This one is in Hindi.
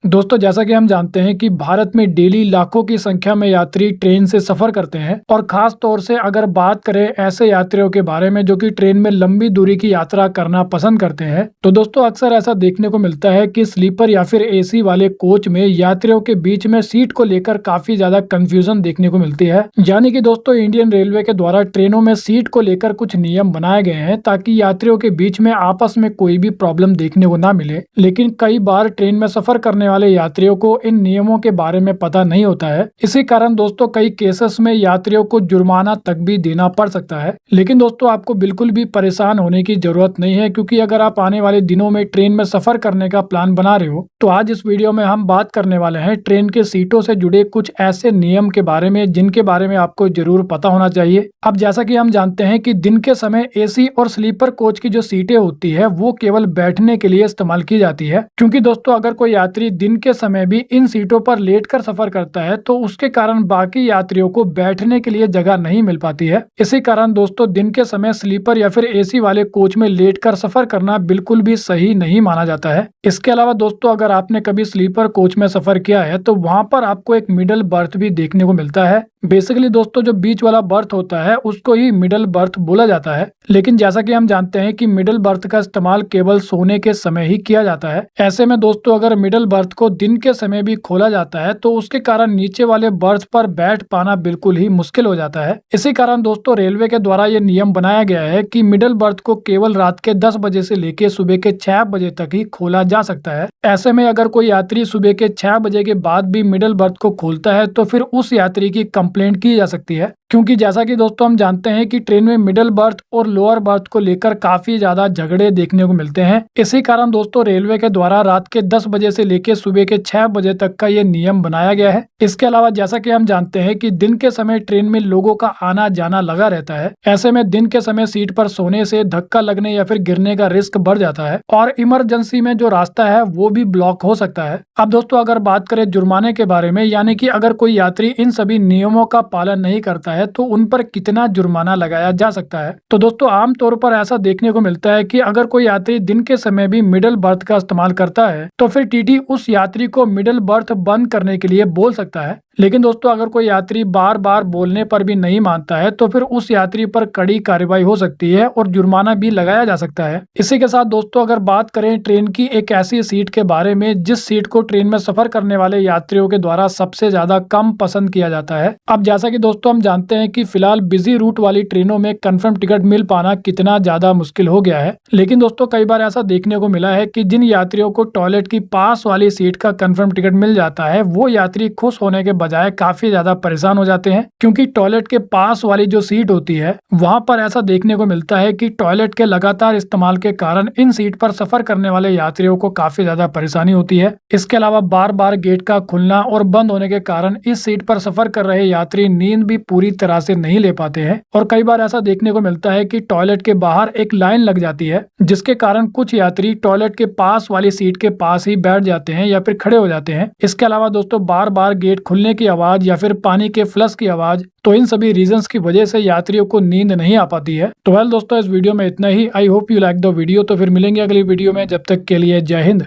दोस्तों जैसा कि हम जानते हैं कि भारत में डेली लाखों की संख्या में यात्री ट्रेन से सफर करते हैं और खास तौर से अगर बात करें ऐसे यात्रियों के बारे में जो कि ट्रेन में लंबी दूरी की यात्रा करना पसंद करते हैं तो दोस्तों अक्सर ऐसा देखने को मिलता है कि स्लीपर या फिर एसी वाले कोच में यात्रियों के बीच में सीट को लेकर काफी ज्यादा कंफ्यूजन देखने को मिलती है। यानी कि दोस्तों इंडियन रेलवे के द्वारा ट्रेनों में सीट को लेकर कुछ नियम बनाए गए हैं ताकि यात्रियों के बीच में आपस में कोई भी प्रॉब्लम देखने को ना मिले। लेकिन कई बार ट्रेन में सफर करने वाले यात्रियों को इन नियमों के बारे में पता नहीं होता है। इसी कारण दोस्तों कई केसेस में यात्रियों को जुर्माना तक भी देना पड़ सकता है। लेकिन दोस्तों आपको बिल्कुल भी परेशान होने की जरूरत नहीं है, क्योंकि अगर आप आने वाले दिनों में ट्रेन में सफर करने का प्लान बना रहे हो तो आज इस वीडियो में हम बात करने वाले हैं ट्रेन के सीटों से जुड़े कुछ ऐसे नियम के बारे में जिनके बारे में आपको जरूर पता होना चाहिए। अब जैसा कि हम जानते हैं कि दिन के समय एसी और स्लीपर कोच की जो सीटें होती है वो केवल बैठने के लिए इस्तेमाल की जाती है, क्योंकि दोस्तों अगर कोई यात्री दिन के समय भी इन सीटों पर लेटकर सफर करता है तो उसके कारण बाकी यात्रियों को बैठने के लिए जगह नहीं मिल पाती है। इसी कारण दोस्तों दिन के समय स्लीपर या फिर एसी वाले कोच में लेटकर सफर करना बिल्कुल भी सही नहीं माना जाता है। इसके अलावा दोस्तों अगर आपने कभी स्लीपर कोच में सफर किया है तो वहां पर आपको एक मिडल बर्थ भी देखने को मिलता है। बेसिकली दोस्तों जो बीच वाला बर्थ होता है उसको ही मिडल बर्थ बोला जाता है। लेकिन जैसा कि हम जानते हैं कि मिडल बर्थ का इस्तेमाल केवल सोने के समय ही किया जाता है। ऐसे में दोस्तों अगर मिडल बर्थ को दिन के समय भी खोला जाता है तो उसके कारण नीचे वाले बर्थ पर बैठ पाना बिल्कुल ही मुश्किल हो जाता है। इसी कारण दोस्तों रेलवे के द्वारा ये नियम बनाया गया है कि मिडल बर्थ को केवल रात के 10 बजे से लेकर सुबह के 6 बजे तक ही खोला जा सकता है। ऐसे में अगर कोई यात्री सुबह के 6 बजे के बाद भी मिडल बर्थ को खोलता है तो फिर उस यात्री की कंप्लेंट की जा सकती है, क्योंकि जैसा कि दोस्तों हम जानते हैं कि ट्रेन में मिडल बर्थ और लोअर बर्थ को लेकर काफी ज्यादा झगड़े देखने को मिलते हैं। इसी कारण दोस्तों रेलवे के द्वारा रात के 10 बजे से लेकर सुबह के 6 बजे तक का ये नियम बनाया गया है। इसके अलावा जैसा कि हम जानते हैं कि दिन के समय ट्रेन में लोगों का आना जाना लगा रहता है। ऐसे में दिन के समय सीट पर सोने से धक्का लगने या फिर गिरने का रिस्क बढ़ जाता है और इमरजेंसी में जो रास्ता है वो भी ब्लॉक हो सकता है। अब दोस्तों अगर बात करें जुर्माने के बारे में, यानी कि अगर कोई यात्री इन सभी नियमों का पालन नहीं करता है तो उन पर कितना जुर्माना लगाया जा सकता है। तो दोस्तों आमतौर पर ऐसा देखने को मिलता है कि अगर कोई यात्री दिन के समय भी मिडल बर्थ का इस्तेमाल करता है तो फिर टीटी उस यात्री को मिडल बर्थ बंद करने के लिए बोल सकता है। लेकिन दोस्तों अगर कोई यात्री बार बार बोलने पर भी नहीं मानता है तो फिर उस यात्री पर कड़ी कार्रवाई हो सकती है और जुर्माना भी लगाया जा सकता है। इसी के साथ दोस्तों अगर बात करें ट्रेन की एक ऐसी सीट के बारे में जिस सीट को ट्रेन में सफर करने वाले यात्रियों के द्वारा सबसे ज्यादा कम पसंद किया जाता है। अब जैसा कि दोस्तों हम जानते हैं कि फिलहाल बिजी रूट वाली ट्रेनों में कंफर्म टिकट मिल पाना कितना ज्यादा मुश्किल हो गया है। लेकिन दोस्तों कई बार ऐसा देखने को मिला है कि जिन यात्रियों को टॉयलेट की पास वाली सीट का कंफर्म टिकट मिल जाता है वो यात्री खुश होने के बजाय काफी ज्यादा परेशान हो जाते हैं, क्योंकि टॉयलेट के पास वाली जो सीट होती है वहां पर ऐसा देखने को मिलता है कि टॉयलेट के लगातार इस्तेमाल के कारण इन सीट पर सफर करने वाले यात्रियों को काफी ज्यादा परेशानी होती है। इसके अलावा बार बार गेट का खुलना और बंद होने के कारण इस सीट पर सफर कर रहे यात्री नींद भी पूरी तरह से नहीं ले पाते हैं और कई बार ऐसा देखने को मिलता है कि टॉयलेट के बाहर एक लाइन लग जाती है, जिसके कारण कुछ यात्री टॉयलेट के पास वाली सीट के पास ही बैठ जाते हैं या फिर खड़े हो जाते हैं। इसके अलावा दोस्तों बार बार गेट खुलने की आवाज या फिर पानी के फ्लश की आवाज, तो इन सभी रीजंस की वजह से यात्रियों को नींद नहीं आ पाती है। तो वेल दोस्तों इस वीडियो में इतना ही। I hope you like the video. तो फिर मिलेंगे अगली वीडियो में, जब तक के लिए जय हिंद।